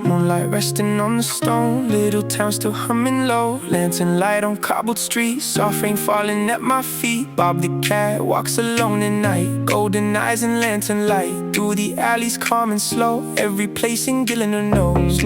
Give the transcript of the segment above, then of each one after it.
moonlight resting on the stone. Little town still humming low, lantern light on cobbled streets. Soft rain falling at my feet. Bob the cat walks alone at night. Golden eyes and lantern light through the alleys, calm and slow. Every place in Gilliner knows.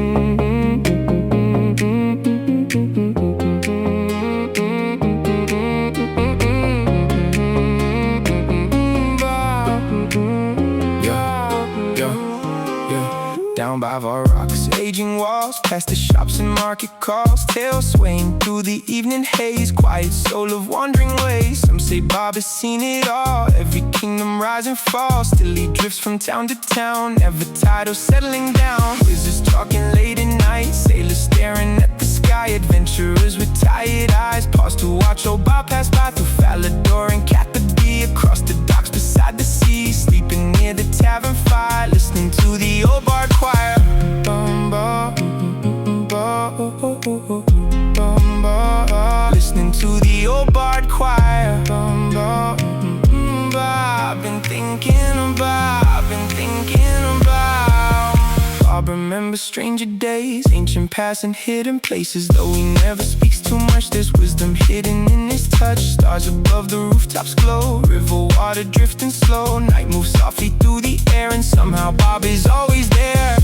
Down by our rocks, aging walls, past the shops and market calls. Tails swaying through the evening haze, quiet soul of wandering ways. Some say Bob has seen it all, every kingdom rise and fall. Still he drifts from town to town, never tired or settling down. Wizards talking late at night, sailors staring at the sky. Adventurers with tired eyes pause to watch old Bob pass by through Falador and Cathabee. Across the docks beside the sea, sleeping near the tavern fire, listening to the old bard choir. Listening to the old bard choir. I've been thinking about Bob remembers stranger days, ancient past and hidden places. Though he never speaks too much, there's wisdom hidden in his touch. Stars above the rooftops glow, river water drifting slow. Night moves softly through the air, and somehow Bob is always there.